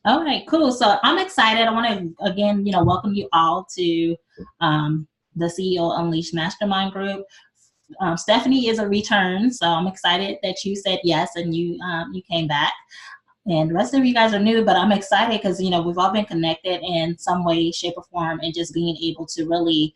All right, cool. So I'm excited. I want to again, welcome you all to the CEO Unleashed Mastermind Group. Stephanie is a return, so I'm excited that you said yes and you came back. And the rest of you guys are new, but I'm excited because we've all been connected in some way, shape, or form, and just being able to really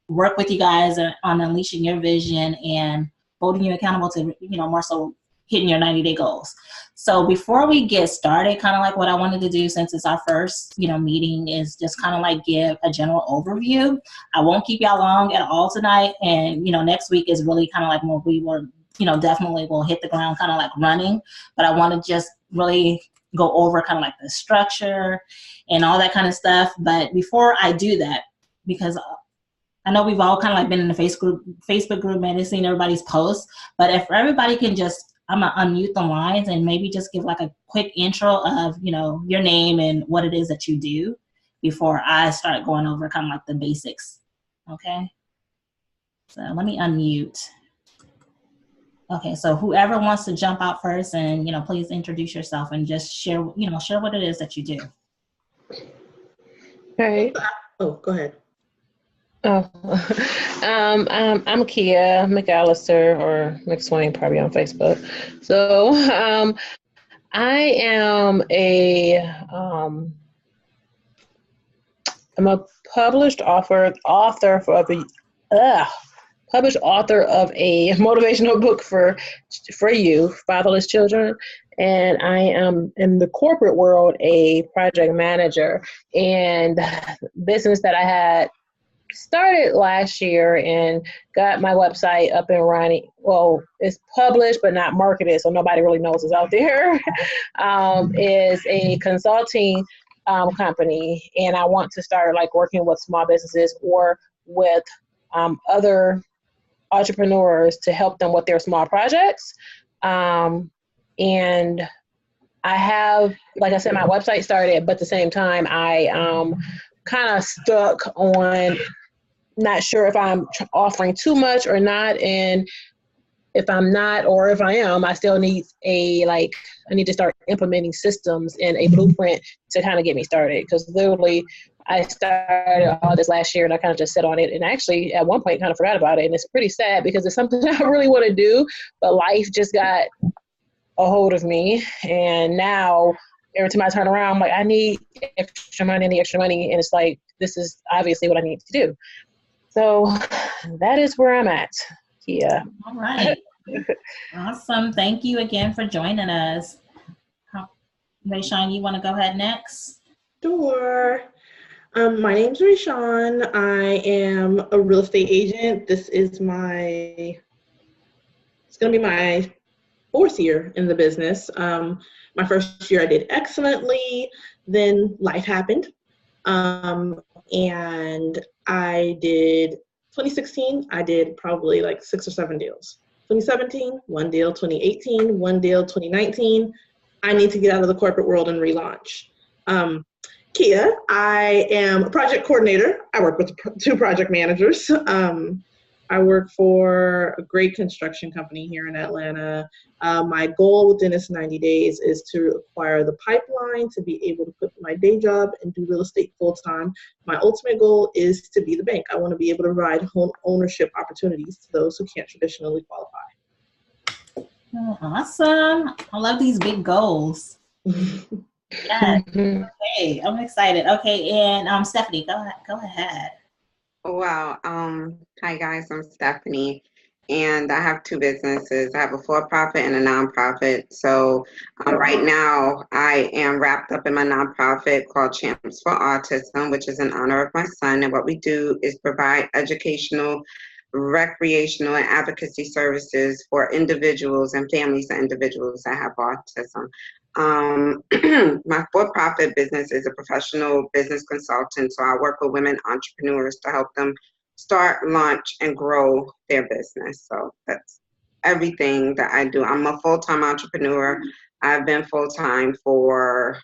work with you guys on unleashing your vision and holding you accountable to more so hitting your 90-day goals. So before we get started, kind of like what I wanted to do since it's our first meeting is just kind of like give a general overview. I won't keep y'all long at all tonight, and next week is really kind of like when we were definitely will hit the ground kind of like running, but I want to just really go over kind of like the structure and all that kind of stuff. But before I do that, because I know we've all kind of like been in the Facebook group and seen everybody's posts, but if everybody can just, I'm gonna unmute the lines and maybe just give like a quick intro of, your name and what it is that you do before I start going over kind of like the basics. Okay. So let me unmute. Okay, so whoever wants to jump out first and, please introduce yourself and just share what it is that you do. Okay. Oh, go ahead. Oh, I'm Kia McAllister, or McSwain, probably on Facebook. So I am I'm a published author of a motivational book for you, fatherless children. And I am in the corporate world a project manager, and business that I had started last year and got my website up and running. Well, it's published but not marketed, so nobody really knows it's out there. Is a consulting company, and I want to start like working with small businesses or with other entrepreneurs to help them with their small projects. And I have, like I said, my website started, but at the same time, I kind of stuck on not sure if I'm offering too much or not. And if I'm not, or if I am, I still need I need to start implementing systems and a blueprint to kind of get me started. Because literally, I started all this last year and I kind of just sat on it. And actually, at one point, kind of forgot about it. And it's pretty sad because it's something I really want to do, but life just got a hold of me. And now, every time I turn around, I'm like, I need extra money. And it's like, this is obviously what I need to do. So that is where I'm at. Yeah. All right. Awesome. Thank you again for joining us. Rayshawn, you want to go ahead next? Sure. My name's Rayshawn. I am a real estate agent. This is it's going to be my 4th year in the business. My first year I did excellently, then life happened. And I did 2016, I did probably like 6 or 7 deals. 2017, 1 deal. 2018, 1 deal. 2019, I need to get out of the corporate world and relaunch. Kia, I am a project coordinator. I work with 2 project managers. I work for a great construction company here in Atlanta. My goal within this 90 days is to acquire the pipeline to be able to quit my day job and do real estate full time. My ultimate goal is to be the bank. I want to be able to provide home ownership opportunities to those who can't traditionally qualify. Oh, awesome. I love these big goals. Yeah. Okay, I'm excited. Okay, and Stephanie, go ahead. Wow. Hi guys, I'm Stephanie, and I have 2 businesses. I have a for-profit and a nonprofit. So right now I am wrapped up in my nonprofit called Champs for Autism, which is in honor of my son. And what we do is provide educational, recreational, and advocacy services for individuals and families of individuals that have autism. My for-profit business is a professional business consultant, so I work with women entrepreneurs to help them start, launch, and grow their business. So that's everything that I do. I'm a full-time entrepreneur. I've been full-time for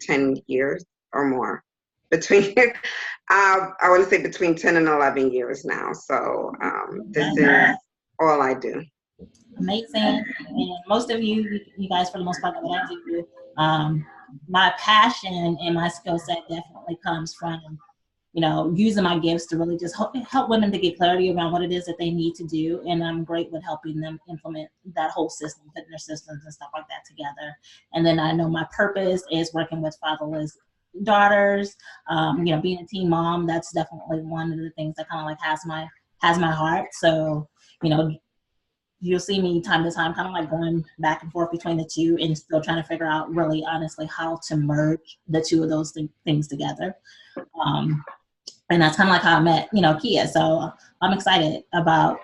10 years or more. I want to say between 10 and 11 years now. So this is all I do. Amazing. And most of you guys, for the most part, what I do, my passion and my skill set definitely comes from, you know, using my gifts to really just help women to get clarity around what it is that they need to do. And I'm great with helping them implement that whole system, putting their systems and stuff like that together. And then I know my purpose is working with fatherless daughters. You know, being a teen mom, that's definitely one of the things that kind of like has my heart. So, you know, you'll see me time to time kind of like going back and forth between the two and still trying to figure out really honestly how to merge the two of those things together. And that's kind of like how I met, you know, Kia. So I'm excited about,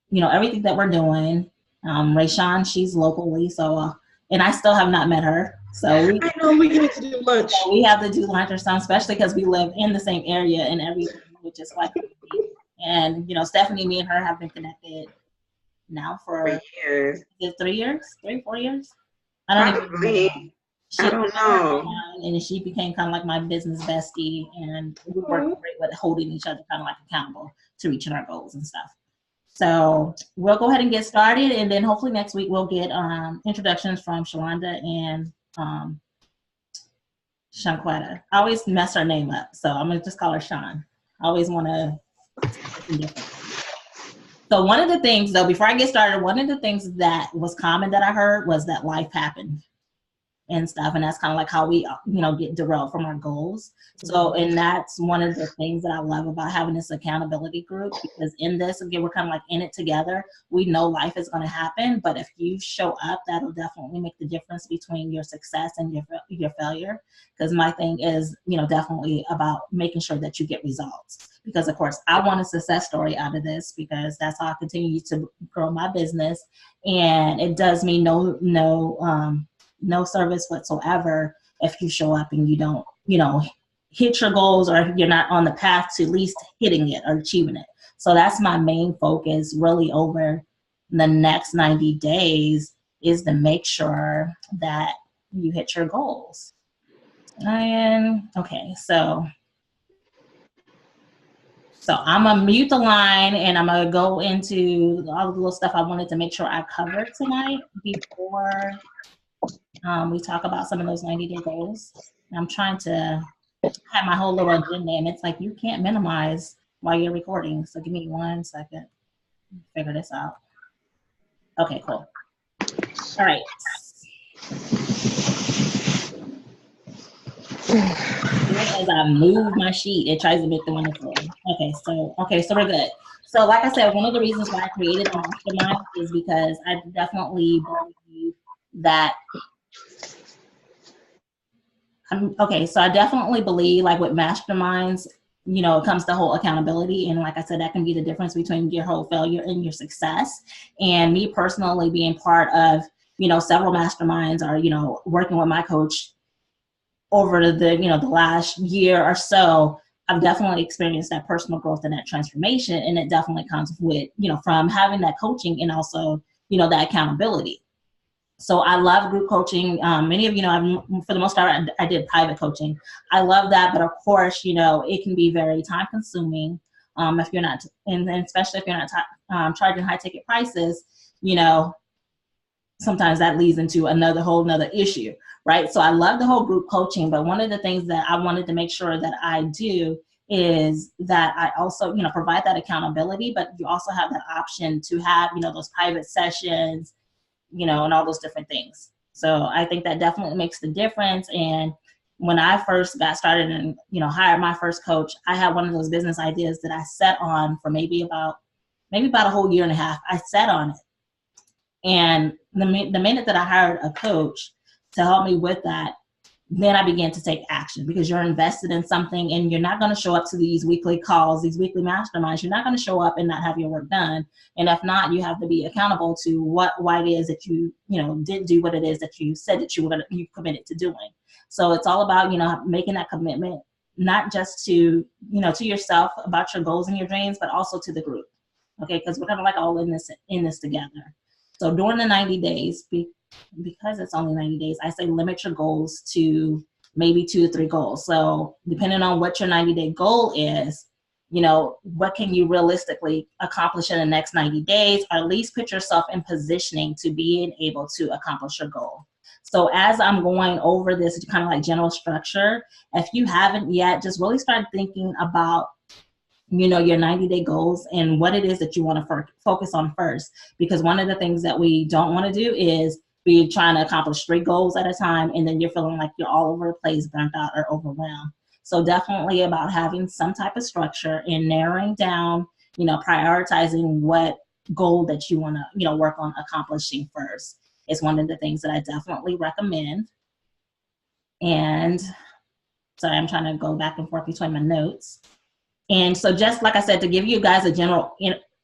you know, everything that we're doing. Rayshawn, she's locally, so and I still have not met her. So I know we need to do lunch. So we have to do lunch or something, especially because we live in the same area and everything, which is like, and you know, Stephanie, me and her have been connected now for 3 years. Is it 3 years? 3, 4 years? Probably. I don't know. And she became kind of like my business bestie, and we worked great with holding each other kind of like accountable to reaching our goals and stuff. So we'll go ahead and get started, and then hopefully next week we'll get introductions from Shalonda and Shanquetta. I always mess her name up, so I'm gonna just call her Sean. I always want to. So one of the things, though, before I get started, one of the things that was common that I heard was that life happened and stuff, and that's kind of like how we, you know, get derailed from our goals. So, and that's one of the things that I love about having this accountability group, because in this, again, we're kind of like in it together. We know life is going to happen, but if you show up, that'll definitely make the difference between your success and your failure. Because my thing is, you know, definitely about making sure that you get results. Because of course, I want a success story out of this, because that's how I continue to grow my business, and it does me no service whatsoever if you show up and you don't, you know, hit your goals, or you're not on the path to at least hitting it or achieving it. So that's my main focus really over the next 90 days, is to make sure that you hit your goals. And okay, so I'm gonna mute the line, and I'm gonna go into all the little stuff I wanted to make sure I covered tonight before we talk about some of those 90-day goals. I'm trying to have my whole little agenda, and it's like you can't minimize while you're recording. So give me 1 second. Figure this out. Okay, cool. All right. As I move my sheet, it tries to make the one that's loading. Okay, so we're good. So like I said, one of the reasons why I created a Mastermind is because I definitely believe that so I definitely believe, like with masterminds, you know, it comes to whole accountability. And like I said, that can be the difference between your whole failure and your success. And me personally being part of, you know, several masterminds, or, you know, working with my coach over the, you know, the last year or so, I've definitely experienced that personal growth and that transformation. And it definitely comes with, you know, from having that coaching and also, you know, that accountability. So I love group coaching. Many of you know, for the most part, I did private coaching. I love that, but of course, you know, it can be very time consuming if you're not, and especially if you're not charging high ticket prices. You know, sometimes that leads into whole nother issue, right? So I love the whole group coaching, but one of the things that I wanted to make sure that I do is that I also, you know, provide that accountability, but you also have that option to have, you know, those private sessions, you know, and all those different things. So I think that definitely makes the difference. And when I first got started and, you know, hired my first coach, I had one of those business ideas that I sat on for maybe about a whole year and a half. I sat on it. And the minute that I hired a coach to help me with that, then I began to take action, because you're invested in something, and you're not going to show up to these weekly calls, these weekly masterminds. You're not going to show up and not have your work done. And if not, you have to be accountable to why it is that you know, didn't do what it is that you said that you committed to doing. So it's all about, you know, making that commitment, not just to, you know, to yourself about your goals and your dreams, but also to the group. Okay, because we're kind of like all in this together. So during the 90 days, because it's only 90 days, I say limit your goals to maybe 2 to 3 goals. So depending on what your 90-day goal is, you know, what can you realistically accomplish in the next 90 days, or at least put yourself in positioning to being able to accomplish your goal. So as I'm going over this kind of like general structure, if you haven't yet, just really start thinking about, you know, your 90-day goals and what it is that you want to focus on first. Because one of the things that we don't want to do is be trying to accomplish 3 goals at a time, and then you're feeling like you're all over the place, burnt out, or overwhelmed. So definitely about having some type of structure and narrowing down, you know, prioritizing what goal that you want to, you know, work on accomplishing first is one of the things that I definitely recommend. And sorry, I'm trying to go back and forth between my notes. And so just like I said, to give you guys a general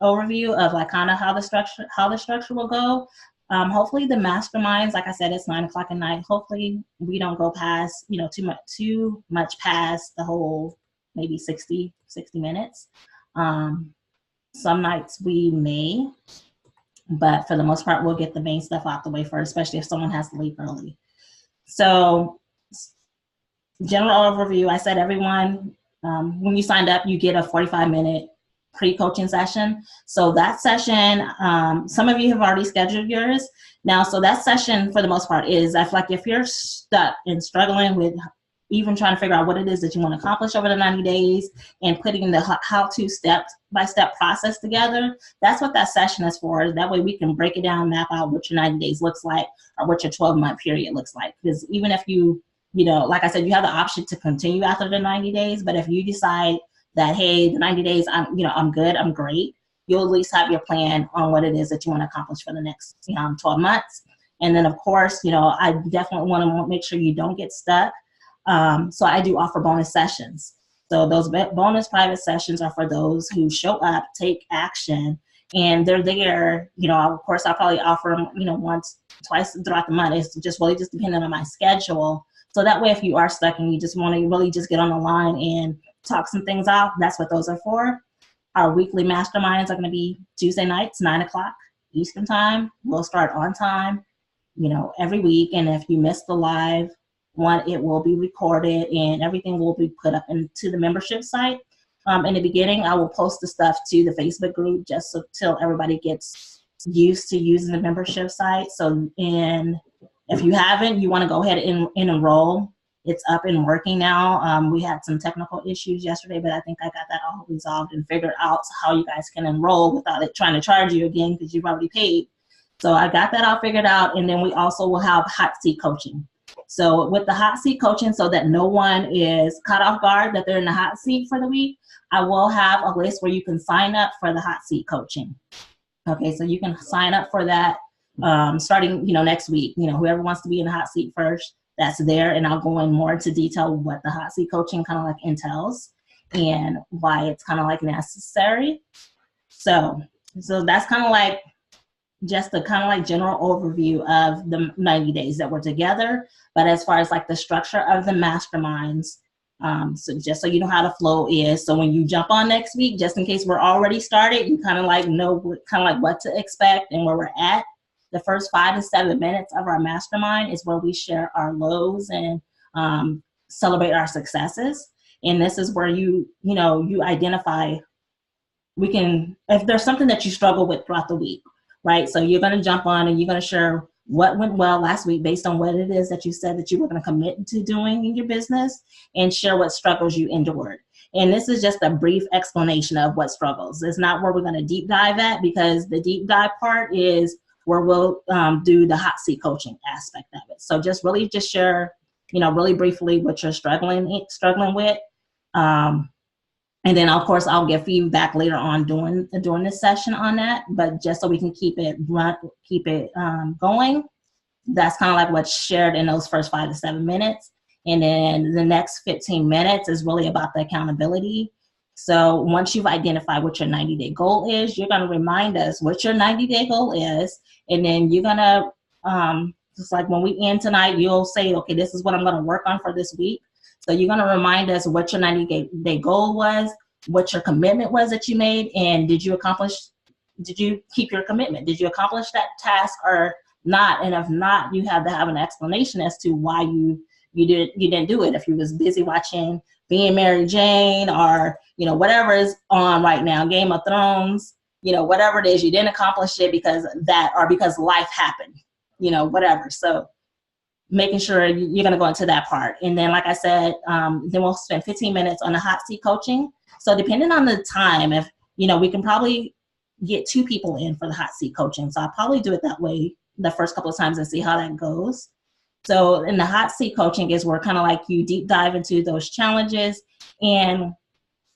overview of like kind of how the structure will go. Hopefully the masterminds, like I said, it's 9 o'clock at night. Hopefully we don't go past, you know, too much past the whole maybe 60 minutes. Some nights we may, but for the most part, we'll get the main stuff out the way first, especially if someone has to leave early. So general overview, I said everyone, when you signed up, you get a 45-minute pre-coaching session. So that session, some of you have already scheduled yours. Now, so that session for the most part is, I feel like if you're stuck and struggling with even trying to figure out what it is that you want to accomplish over the 90 days and putting the how-to step-by-step process together, that's what that session is for. That way we can break it down, map out what your 90 days looks like or what your 12-month period looks like. Because even if you know, like I said, you have the option to continue after the 90 days, but if you decide that, hey, the 90 days, I'm good, I'm great, you'll at least have your plan on what it is that you want to accomplish for the next 12 months. And then of course, you know, I definitely want to make sure you don't get stuck. So I do offer bonus sessions. So those bonus private sessions are for those who show up, take action, and they're there. You know, of course, I'll probably offer them, you know, once, twice throughout the month. It's just really just depending on my schedule. So that way, if you are stuck and you just want to really just get on the line and talk some things out, that's what those are for. Our weekly masterminds are going to be Tuesday nights, 9 o'clock Eastern time. We'll start on time, you know, every week. And if you miss the live one, it will be recorded and everything will be put up into the membership site. In the beginning, I will post the stuff to the Facebook group just so till everybody gets used to using the membership site. So if you haven't, you want to go ahead and enroll. It's up and working now. We had some technical issues yesterday, but I think I got that all resolved and figured out how you guys can enroll without it trying to charge you again because you've already paid. So I got that all figured out. And then we also will have hot seat coaching. So with the hot seat coaching, so that no one is caught off guard that they're in the hot seat for the week, I will have a list where you can sign up for the hot seat coaching. Okay, so you can sign up for that starting, you know, next week. You know, whoever wants to be in the hot seat first, that's there. And I'll go in more into detail what the hot seat coaching kind of like entails and why it's kind of like necessary. So that's kind of like just the kind of like general overview of the 90 days that we're together. But as far as like the structure of the masterminds, so just so you know how the flow is. So when you jump on next week, just in case we're already started, you kind of like know kind of like what to expect and where we're at. The first 5 to 7 minutes of our mastermind is where we share our lows and celebrate our successes. And this is where you identify, if there's something that you struggle with throughout the week, right? So you're going to jump on and you're going to share what went well last week based on what it is that you said that you were going to commit to doing in your business, and share what struggles you endured. And this is just a brief explanation of what struggles. It's not where we're going to deep dive at, because the deep dive part is where we'll do the hot seat coaching aspect of it. So just really just share, really briefly what you're struggling with. And then of course I'll give feedback later on during this session on that, but just so we can keep it going. That's kind of like what's shared in those first 5 to 7 minutes. And then the next 15 minutes is really about the accountability. So once you've identified what your 90-day goal is, you're going to remind us what your 90-day goal is. And then you're going to, just like when we end tonight, you'll say, okay, this is what I'm going to work on for this week. So you're going to remind us what your 90-day goal was, what your commitment was that you made, and did you keep your commitment? Did you accomplish that task or not? And if not, you have to have an explanation as to why you didn't do it. If you was busy watching Being Mary Jane, or whatever is on right now, Game of Thrones, whatever it is, you didn't accomplish it because life happened, whatever. So making sure you're going to go into that part. And then, like I said, then we'll spend 15 minutes on the hot seat coaching. So depending on the time, if, we can probably get 2 people in for the hot seat coaching. So I'll probably do it that way the first couple of times and see how that goes. So in the hot seat coaching is where kind of like you deep dive into those challenges, and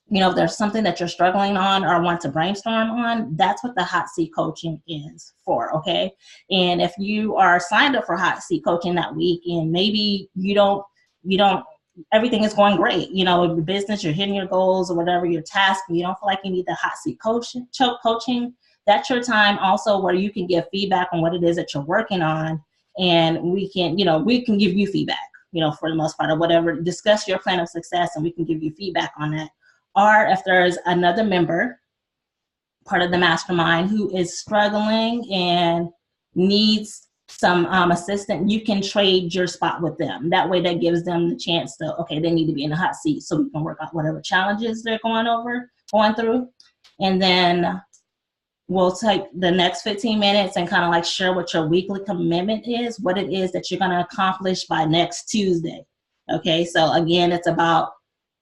if there's something that you're struggling on or want to brainstorm on, that's what the hot seat coaching is for, okay? And if you are signed up for hot seat coaching that week and maybe you don't, everything is going great, in your business, you're hitting your goals or whatever your task, and you don't feel like you need the hot seat coaching, that's your time also where you can give feedback on what it is that you're working on. And we can give you feedback, for the most part, or whatever, discuss your plan of success, and we can give you feedback on that. Or if there's another member, part of the mastermind, who is struggling and needs some assistance, you can trade your spot with them. That way that gives them the chance to, okay, they need to be in the hot seat so we can work out whatever challenges they're going through. And then we'll take the next 15 minutes and kind of like share what your weekly commitment is, what it is that you're going to accomplish by next Tuesday. Okay, so again, it's about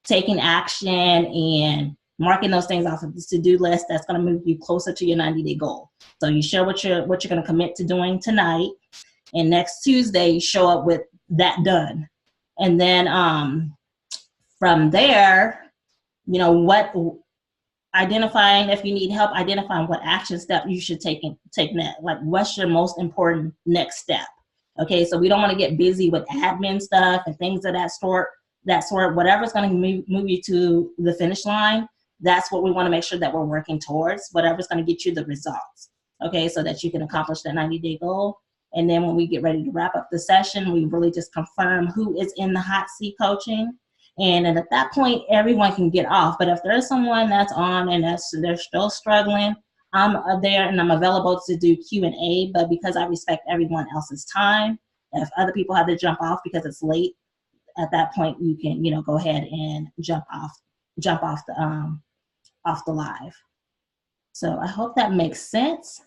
taking action and marking those things off of the to-do list that's going to move you closer to your 90-day goal. So you share what you're going to commit to doing tonight, and next Tuesday you show up with that done. And then from there, identifying if you need help, identifying what action step you should take next. Like, what's your most important next step? Okay, so we don't want to get busy with admin stuff and things of that sort, whatever's going to move you to the finish line. That's what we want to make sure that we're working towards, whatever's going to get you the results. Okay, so that you can accomplish that 90-day goal. And then when we get ready to wrap up the session, we really just confirm who is in the hot seat coaching. And then at that point, everyone can get off. But if there's someone that's on and they're still struggling, I'm there and I'm available to do Q&A. But because I respect everyone else's time, if other people have to jump off because it's late, at that point you can, go ahead and jump off the live. So I hope that makes sense.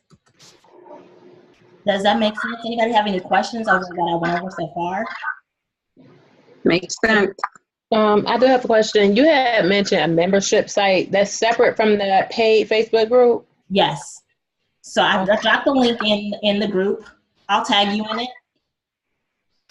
Does that make sense? Anybody have any questions over what I went over so far? Makes sense. I do have a question. You had mentioned a membership site that's separate from the paid Facebook group? Yes. So I dropped the link in the group. I'll tag you in it.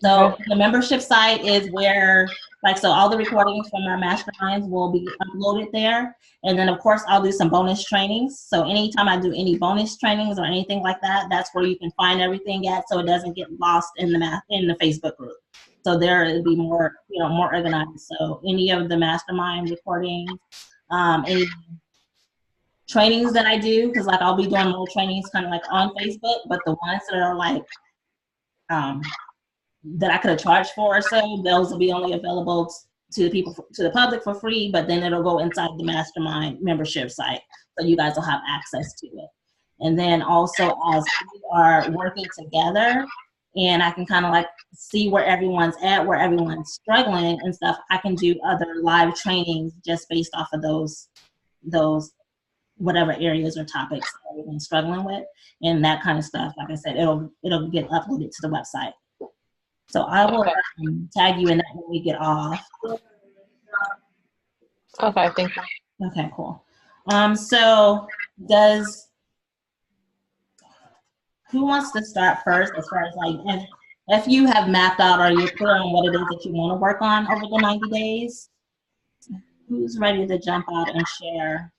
So the membership site is where, so all the recordings from our masterminds will be uploaded there. And then of course I'll do some bonus trainings. So anytime I do any bonus trainings or anything like that, that's where you can find everything at, so it doesn't get lost in the Facebook group. So there it'll be more, more organized. So any of the mastermind recordings, any trainings that I do, because I'll be doing more trainings kind of on Facebook, but the ones that are that I could have charged for or so, those will be only available to the public for free, but then it'll go inside the mastermind membership site, so you guys will have access to it. And then also, as we are working together and I can kind of see where everyone's at, where everyone's struggling and stuff, I can do other live trainings just based off of those whatever areas or topics everyone's struggling with, and that kind of stuff. Like I said, it'll get uploaded to the website. So I will tag you in that when we get off. Okay, thank you. Okay, cool. So who wants to start first as far as if you have mapped out or you're clear on what it is that you want to work on over the 90 days? Who's ready to jump out and share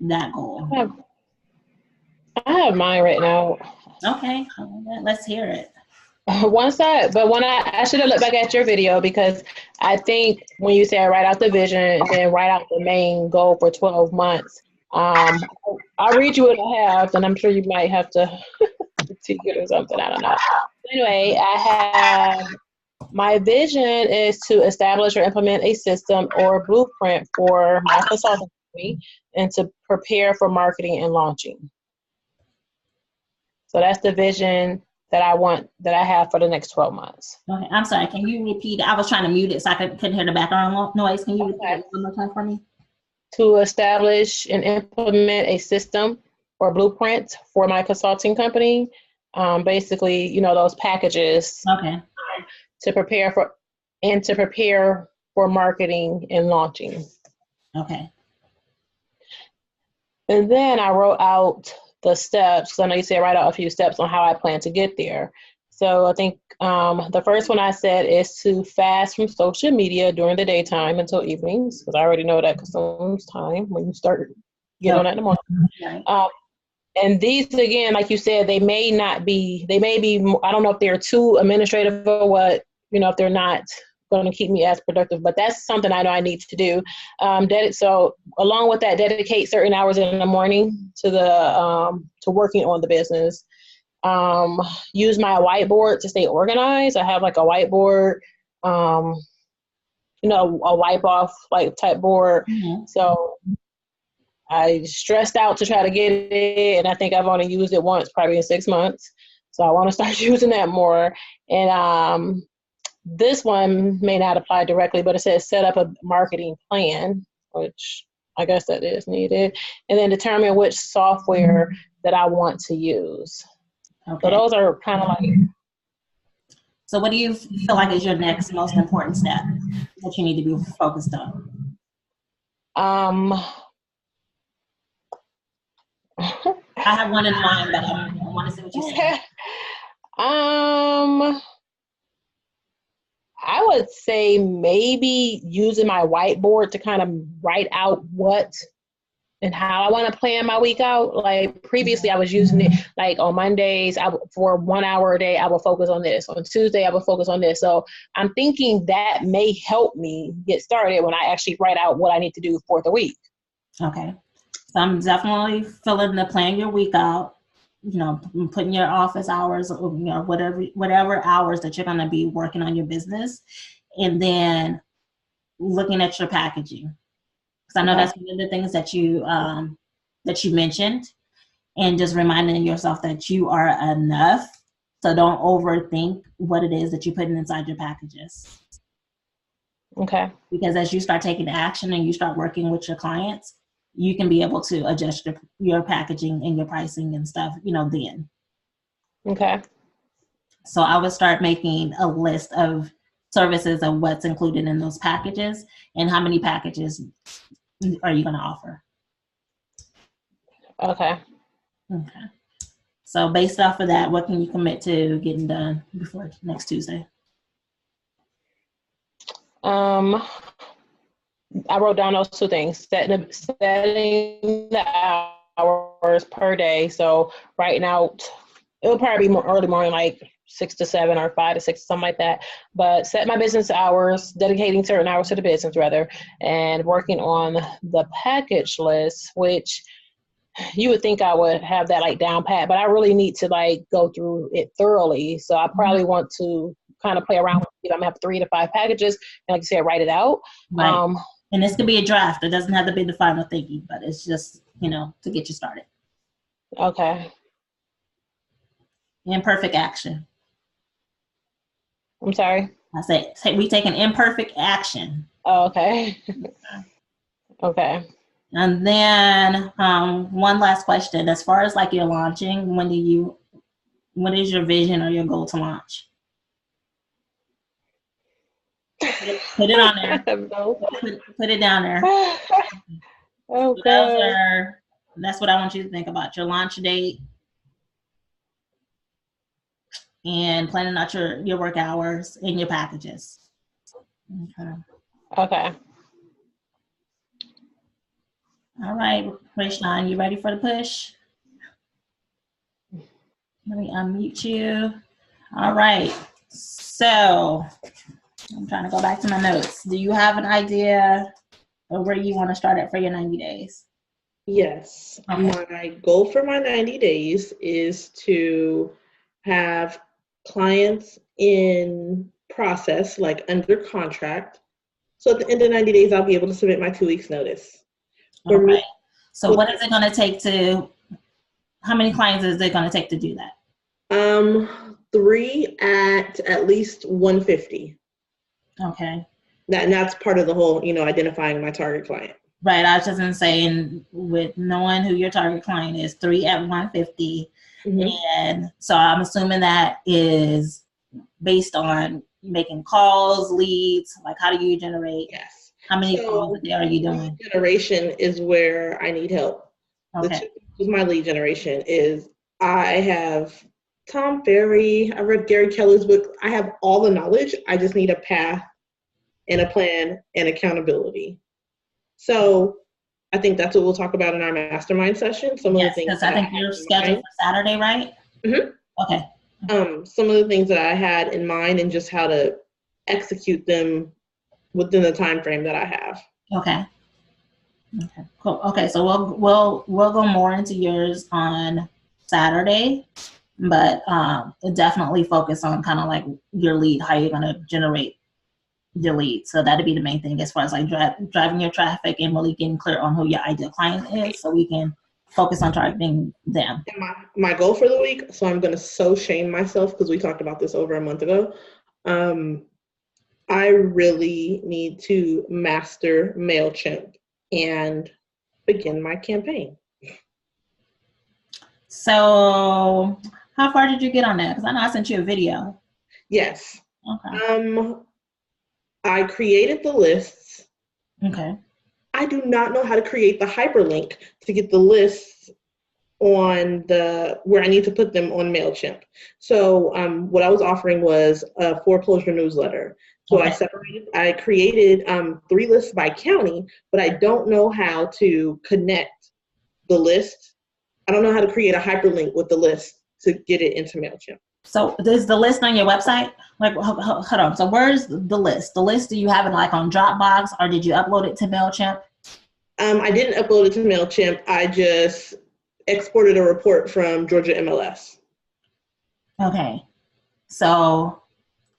that goal? I have mine right now. Okay, let's hear it. I should have looked back at your video, because I think when you said write out the vision and then write out the main goal for 12 months, I'll read you what I have, and I'm sure you might have to critique it or something. I don't know. Anyway, I have my vision is to establish or implement a system or blueprint for my consulting company and to prepare for marketing and launching. So that's the vision that I have for the next 12 months. Okay, I'm sorry, can you repeat? I was trying to mute it so I couldn't hear the background noise. Can you repeat it one more time for me? To establish and implement a system or blueprint for my consulting company. Basically, those packages. Okay. to prepare for marketing and launching. Okay. And then I wrote out the steps, because I know you said write out a few steps on how I plan to get there. So I think the first one I said is to fast from social media during the daytime until evenings, because I already know that consumes time when you start getting on that in the morning. Right. And these, again, like you said, they may be, I don't know if they're too administrative or what, if they're not going to keep me as productive, but that's something I know I need to do. So along with that, dedicate certain hours in the morning to to working on the business. Use my whiteboard to stay organized. I have like a whiteboard, a wipe off like type board. Mm-hmm. So I stressed out to try to get it, and I think I've only used it once, probably in 6 months. So I want to start using that more. And this one may not apply directly, but it says set up a marketing plan, which I guess that is needed, and then determine which software that I want to use. Okay. So those are kind of like. So what do you feel like is your next most important step that you need to be focused on? I have one in mind, but I want to see what you say. I would say maybe using my whiteboard to kind of write out what and how I want to plan my week out. Like previously I was using it like on Mondays, for 1 hour a day, I will focus on this. On Tuesday, I will focus on this. So I'm thinking that may help me get started when I actually write out what I need to do for the week. Okay. So I'm definitely feeling the plan your week out, putting your office hours, whatever hours that you're going to be working on your business, and then looking at your packaging. Because I know that's one of the things that you mentioned, and just reminding yourself that you are enough. So don't overthink what it is that you're putting inside your packages. Okay. Because as you start taking action and you start working with your clients, you can be able to adjust your packaging and your pricing and stuff, then. Okay. So I would start making a list of services of what's included in those packages and how many packages are you going to offer. Okay. Okay. So based off of that, what can you commit to getting done before next Tuesday? I wrote down those two things, setting the hours per day. So writing out, it'll probably be more early morning, like 6 to 7 or 5 to 6, something like that. But set my business hours, dedicating certain hours to the business rather, and working on the package list, which you would think I would have that like down pat, but I really need to like go through it thoroughly. So I probably want to kind of play around with it. I'm gonna have 3 to 5 packages, and like you said, write it out. Right. And this could be a draft. It doesn't have to be the final thinking, but it's just, to get you started. Okay. Imperfect action. I'm sorry? I say we take an imperfect action. Oh, okay. Okay. And then one last question. As far as like your launching, what is your vision or your goal to launch? Put it on there. Put it down there. Okay. So that's what I want you to think about. Your launch date and planning out your work hours and your packages. Okay. All right, Rayshawn, you ready for the push? Let me unmute you. All right. So I'm trying to go back to my notes. Do you have an idea of where you want to start at for your 90 days? Yes. Okay. My goal for my 90 days is to have clients in process, like under contract. So at the end of 90 days, I'll be able to submit my 2 weeks notice. For me, so what is it going to take how many clients is it going to take to do that? 3 at least 150. Okay. And that's part of the whole, identifying my target client. Right. I was just going to say, and with knowing who your target client is, 3 at 150. Mm-hmm. And so I'm assuming that is based on making calls, leads? Like, how do you generate? Yes. How many calls a day are you doing? Lead generation is where I need help. Okay. With my lead generation is I have Tom Ferry, I read Gary Keller's book. I have all the knowledge. I just need a path and a plan and accountability. So I think that's what we'll talk about in our mastermind session. Some of the things because I think you're scheduled for Saturday, right? Mm-hmm. Okay. Some of the things that I had in mind and just how to execute them within the time frame that I have. Okay. Okay. Cool. Okay, so we'll go more into yours on Saturday, but definitely focus on kind of like your lead, how you're gonna generate your lead. So that'd be the main thing as far as like driving your traffic and really getting clear on who your ideal client is, so we can focus on targeting them. And my goal for the week, so I'm going to so shame myself because we talked about this over a month ago. I really need to master MailChimp and begin my campaign. So how far did you get on that? Because I know I sent you a video. Yes. Okay. I created the lists. Okay. I do not know how to create the hyperlink to get the lists on where I need to put them on MailChimp. So what I was offering was a foreclosure newsletter. So okay. I created 3 lists by county, but I don't know how to connect the list. I don't know how to create a hyperlink with the list to get it into MailChimp. So is the list on your website? Like, hold on. So where's the list? The list, do you have it like on Dropbox, or did you upload it to MailChimp? I didn't upload it to MailChimp. I just exported a report from Georgia MLS. Okay. So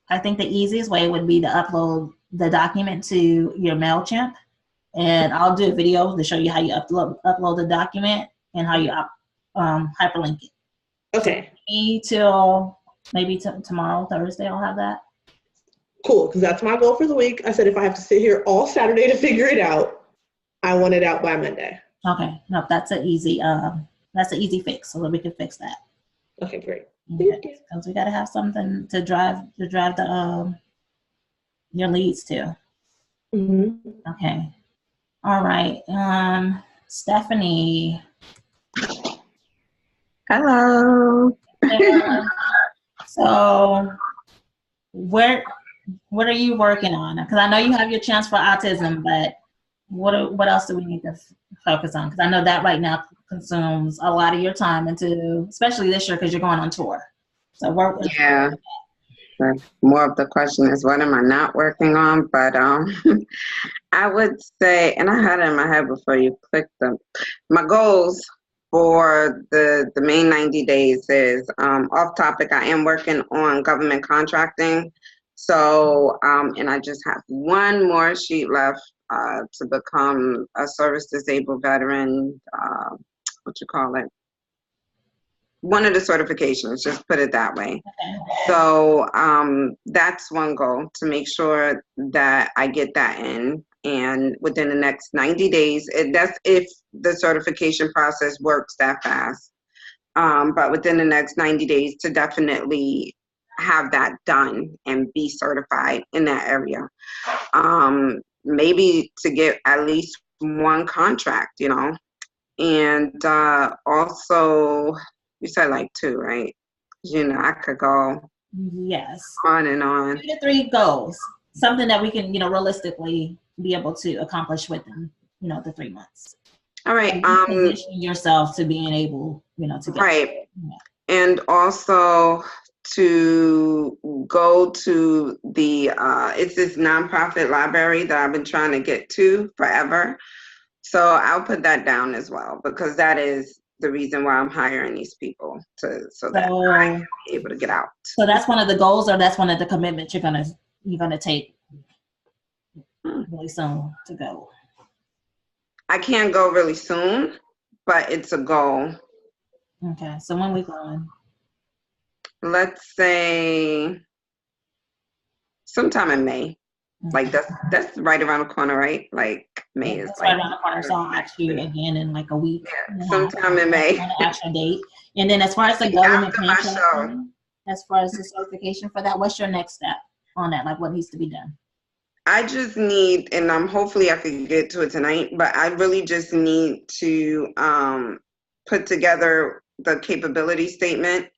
I think the easiest way would be to upload the document to your MailChimp. And I'll do a video to show you how you upload the document and how you hyperlink it. Okay. Till maybe tomorrow, Thursday, I'll have that. Cool, because that's my goal for the week. I said if I have to sit here all Saturday to figure it out, I want it out by Monday. Okay. No, that's an easy fix, so that we can fix that. Okay, great. Because we got to have something to drive the your leads to. Mm-hmm. Okay. All right. Stephanie. Hello. So what are you working on? Because I know you have your chance for autism, but what else do we need to focus on? Because I know that right now consumes a lot of your time, especially this year because you're going on tour. So yeah. More of the question is, what am I not working on? But I would say, and I had it in my head before you clicked them, my goals for the main 90 days is off topic. I am working on government contracting. So, and I just have one more sheet left to become a service disabled veteran, one of the certifications, just put it that way. Okay. So that's one goal, to make sure that I get that in. And within the next 90 days, that's if the certification process works that fast. But within the next 90 days to definitely have that done and be certified in that area. Maybe to get at least one contract, and also, you said like 2, right? I could go yes on and on. 2 to 3 goals, something that we can, realistically be able to accomplish within, the 3 months. All right. Position yourself to being able, to get right. And also to go to the it's this nonprofit library that I've been trying to get to forever. So I'll put that down as well, because that is the reason why I'm hiring these people so that I can be able to get out. So that's one of the goals, or that's one of the commitments you're gonna take really soon to go. I can't go really soon, but it's a goal. Okay, so when we going? Let's say sometime in May. Like that's right around the corner, right? Like May is right around the corner. So I'll ask you again in like a week. Yeah, sometime in May. Actual date. And then as far as the government contract, as far as the certification for that, what's your next step? on that? Like what needs to be done? I just need, and hopefully I can get to it tonight, but I really just need to put together the capability statement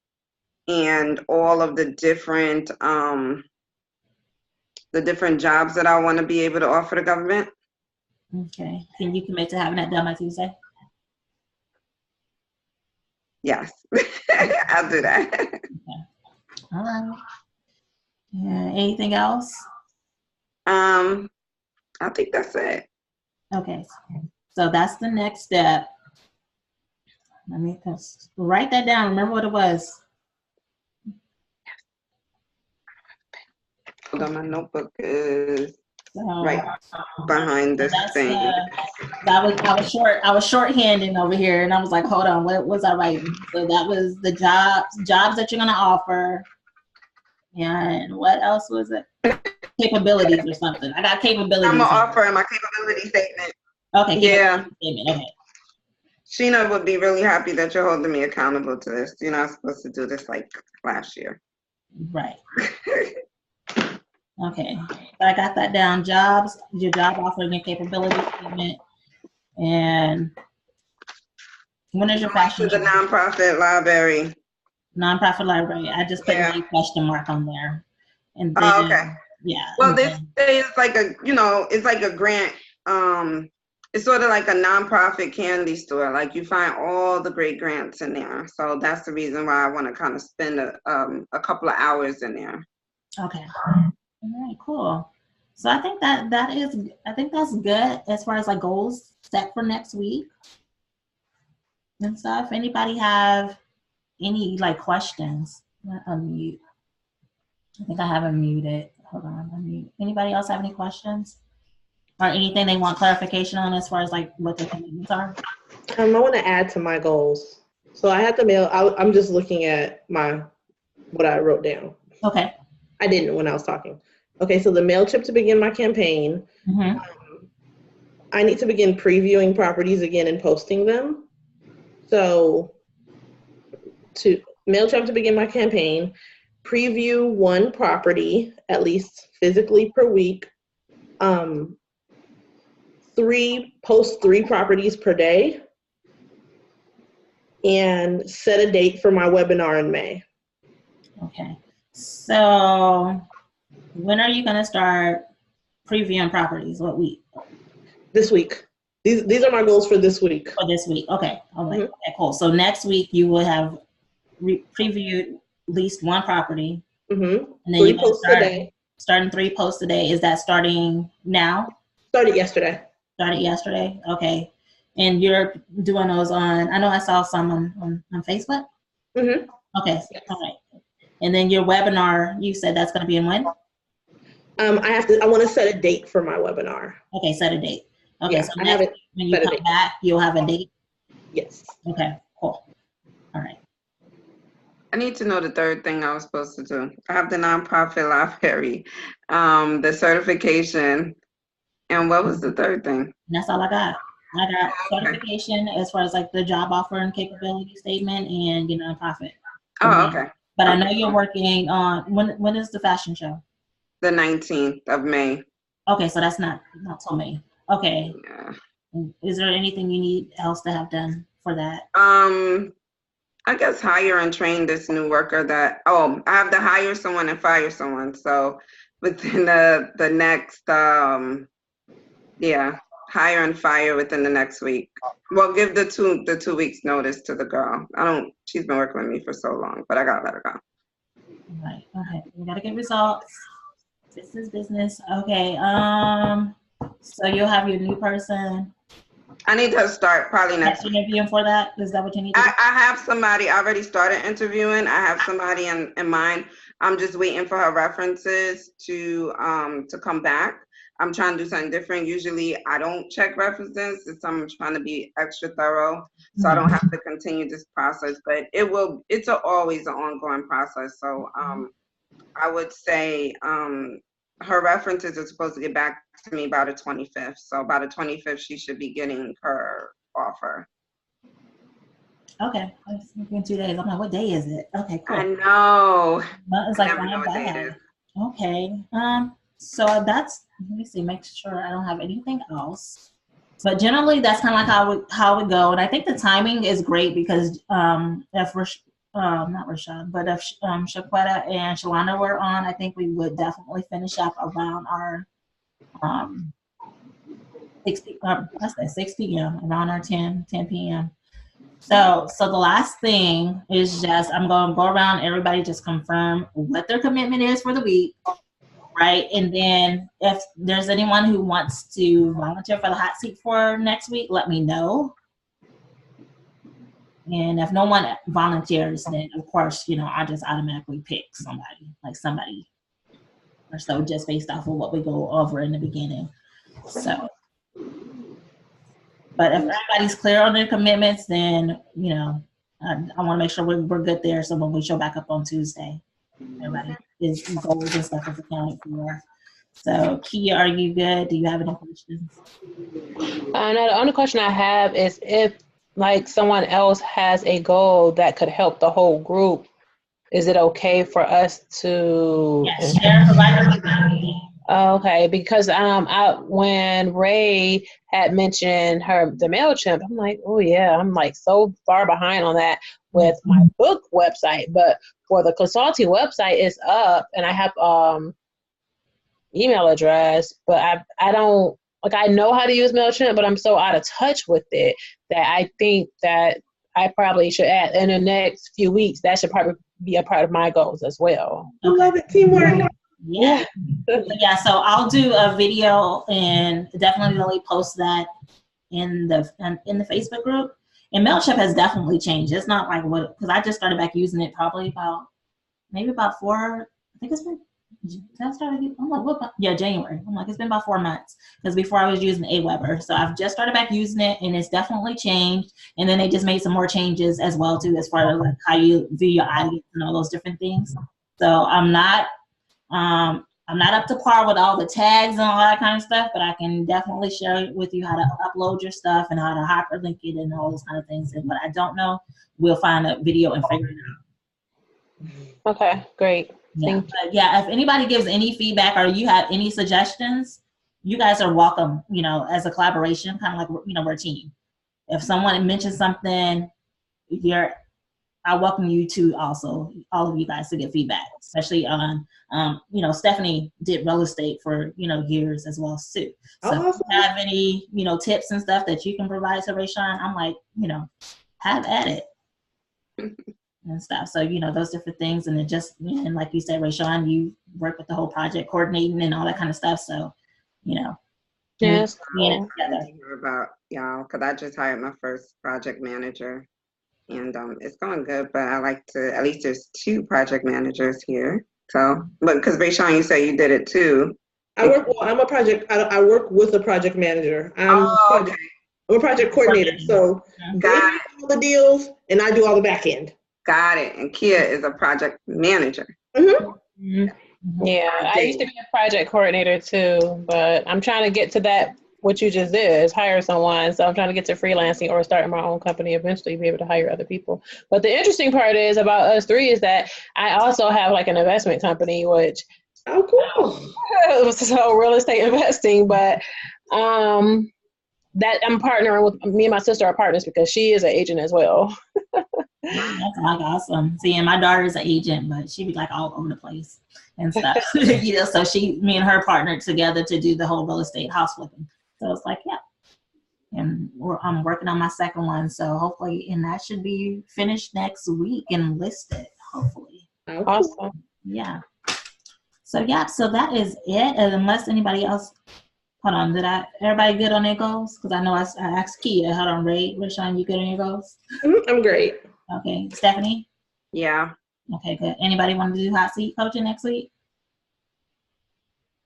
and all of the different jobs that I want to be able to offer the government. Okay. Can you commit to having that done by Tuesday? Yes, I'll do that. Okay. All right. Yeah. Anything else? I think that's it. Okay. So that's the next step. Let me just write that down. Remember what it was. Hold on, my notebook is So, right behind this thing. I was shorthanding over here, and I was like, hold on, what was I writing? So that was the jobs that you're gonna offer, and what else was it? Capabilities or something. I got capabilities. I'm gonna offer my capability statement. Okay. Yeah. Statement. Okay. Sheena would be really happy that you're holding me accountable to this. You're not supposed to do this like last year. Right. Okay. So I got that down. Jobs, your job offering and capability statement. And when is your fashion show? The nonprofit library. Nonprofit library. I just put a question mark on there. And then, okay. Yeah. Well, this is like it's like a grant. It's sort of like a nonprofit candy store. Like you find all the great grants in there. So that's the reason why I want to kind of spend a couple of hours in there. Okay. All right, cool. So I think that's good as far as like goals set for next week and stuff. Anybody have any like questions? Unmute. I think I have it muted. Hold on, unmute. Anybody else have any questions or anything they want clarification on as far as like what their commitments are? I want to add to my goals. So I had the mail. I'm just looking at what I wrote down. Okay. I didn't when I was talking. Okay, so the MailChimp to begin my campaign. Mm-hmm. I need to begin previewing properties again and posting them. So to MailChimp to begin my campaign, preview one property at least physically per week. Post 3 properties per day, and set a date for my webinar in May. Okay. So when are you going to start previewing properties? What week? This week. These are my goals for this week. For this week. Okay. All right. Mm-hmm. Okay, cool. So next week you will have previewed at least one property. Mm-hmm. And then 3 posts a day. Starting 3 posts a day. Is that starting now? Started yesterday. Okay. And you're doing those on, I know I saw some on Facebook? Mm-hmm. Okay. Yes. All right. And then your webinar, you said that's going to be in when? I want to set a date for my webinar. Okay, set a date. Okay, yeah, so next week when you come back, you'll have a date? Yes. Okay, cool. All right. I need to know the third thing I was supposed to do. I have the nonprofit library, the certification, and what was the third thing? And that's all I got. I got certification as far as like the job offer and capability statement and your nonprofit. Oh, okay. But I know you're working on, when is the fashion show? The 19th of May. Okay, so that's not till May. Okay. Yeah. Is there anything you need else to have done for that? I guess hire and train this new worker I have to hire someone and fire someone. So within the next, hire and fire within the next week. Well, give the 2 weeks notice to the girl. She's been working with me for so long, but I gotta let her go. Right, okay, we gotta get results. This is business. Okay, so you'll have your new person. I need to start probably next week. Interviewing for that? Is that what you need to do? I have somebody, I already started interviewing. I have somebody in mind. I'm just waiting for her references to come back. I'm trying to do something different. Usually I don't check references. I'm trying to be extra thorough, so I don't have to continue this process, but it's always an ongoing process. So I would say her references are supposed to get back to me by the 25th. So by the 25th, she should be getting her offer. Okay, in 2 days. I'm like, what day is it? Okay, cool. I know. Well, it's like flying by. Okay. So that's, let me see, make sure I don't have anything else. But generally, that's kind of like how it go. And I think the timing is great because if not Rashawn, but if Shaquetta and Shalana were on, I think we would definitely finish up around our 6 p.m. around our 10 p.m. So the last thing is just I'm going to go around. Everybody just confirm what their commitment is for the week. Right. And then if there's anyone who wants to volunteer for the hot seat for next week, let me know. And if no one volunteers, then of course, I just automatically pick somebody or so just based off of what we go over in the beginning. So, but if everybody's clear on their commitments, then, I want to make sure we're good there. So when we show back up on Tuesday, everybody is goals and stuff is accounted for. So, Kia, are you good? Do you have any questions? No, the only question I have is if, like, someone else has a goal that could help the whole group, is it okay for us to? Yes, share the Okay, because when Ray had mentioned the MailChimp, I'm like, oh yeah, I'm like so far behind on that with my book website. But for the consulting website, it's up, and I have email address, but I don't, like, I know how to use MailChimp, but I'm so out of touch with it that I think that I probably should add in the next few weeks. That should probably be a part of my goals as well. I love it. Teamwork. Yeah. Yeah. So I'll do a video and definitely post that in the Facebook group. And MailChimp has definitely changed. It's not like because I just started back using it probably about 4. I think it's been. I'm like, what? Yeah, January. I'm like, it's been about 4 months because before I was using Aweber. So I've just started back using it, and it's definitely changed. And then they just made some more changes as well too, as far as like how you view your audience and all those different things. So I'm not up to par with all the tags and all that kind of stuff, but I can definitely share with you how to upload your stuff and how to hyperlink it and all those kind of things. And what I don't know, we'll find a video and figure it out. Okay, great. Yeah, but yeah, if anybody gives any feedback or you have any suggestions, you guys are welcome, as a collaboration, kind of like, we're a team. If someone mentions something, I welcome you to also, all of you guys, to get feedback, especially on, Stephanie did real estate for, years as well too. So if you have any, tips and stuff that you can provide to Rayshawn, I'm like, have at it. And stuff. So, those different things. And and like you said, Rayshawn, you work with the whole project coordinating and all that kind of stuff. So, yes, cool. About y'all, because I just hired my first project manager, and it's going good. But I like to, at least there's 2 project managers here. So, but because Rayshawn, you say you did it too. I work with a project manager. I'm a project coordinator. So they do all the deals and I do all the back end. Got it. And Kia is a project manager. Mm-hmm. Yeah, I used to be a project coordinator too, but I'm trying to get to that. What you just did is hire someone. So I'm trying to get to freelancing or starting my own company, eventually be able to hire other people. But the interesting part is about us 3 is that I also have like an investment company, which cool. So real estate investing, but that I'm partnering with, me and my sister are partners because she is an agent as well. That's like awesome. See, and my daughter's an agent, but she be like all over the place and stuff. So me and her partnered together to do the whole real estate house flipping. So it's like, yeah. And I'm working on my second one. So hopefully, and that should be finished next week and listed, hopefully. Awesome. Yeah. So yeah, so that is it. And unless anybody else, hold on, everybody good on their goals? Because I know I asked Kia. Hold on, Rayshawn, you good on your goals? I'm great. Okay, Stephanie? Yeah. Okay, good. Anybody want to do hot seat coaching next week?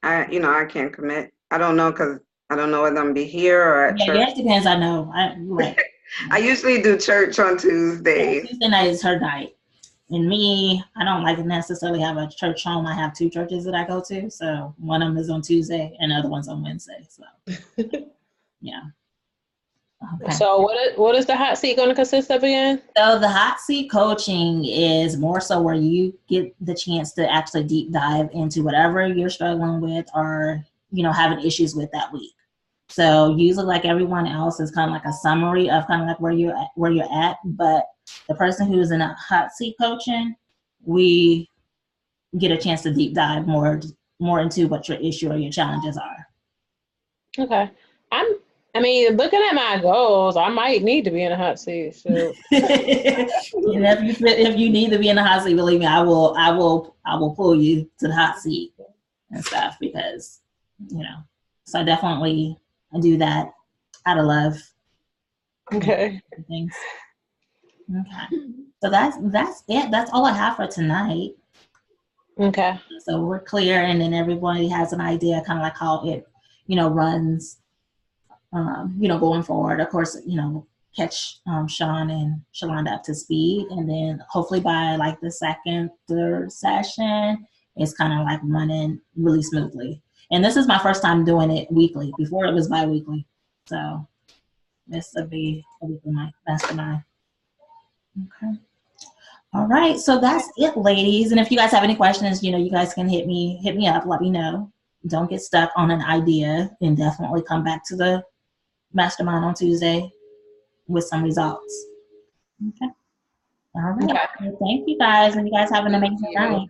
I can't commit. I don't know because I don't know whether I'm gonna be here or at church. Yeah, it depends. I know. Right. I usually do church on Tuesdays. Yeah, Tuesday night is her night. And me, I don't like necessarily have a church home. I have 2 churches that I go to. So one of them is on Tuesday and the other one's on Wednesday. So yeah. Okay. So what is the hot seat going to consist of again? So the hot seat coaching is more so where you get the chance to actually deep dive into whatever you're struggling with or, having issues with that week. So usually, like everyone else, is kind of like a summary of kind of like where you're at. But the person who's in a hot seat coaching, we get a chance to deep dive more into what your issue or your challenges are. Okay. Looking at my goals, I might need to be in a hot seat. So And if you need to be in the hot seat, believe me, I will pull you to the hot seat and stuff because, so I definitely do that out of love. okay. Things. Okay. So that's it. That's all I have for tonight. Okay. So we're clear, and then everybody has an idea kind of like how it, runs, going forward. Of course, catch Sean and Shalonda up to speed, and then hopefully by like the second, third session, it's kind of like running really smoothly. And this is my first time doing it weekly. Before it was bi-weekly. So this will be a weekly mastermind. Okay. All right. So that's it, ladies. And if you guys have any questions, you guys can hit me up, let me know. Don't get stuck on an idea, and definitely come back to the mastermind on Tuesday with some results. Okay. All right. Okay. Well, thank you guys, and you guys have an amazing night.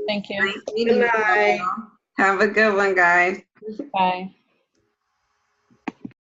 Thank you. Nice meeting you all. Have a good one, guys. Bye.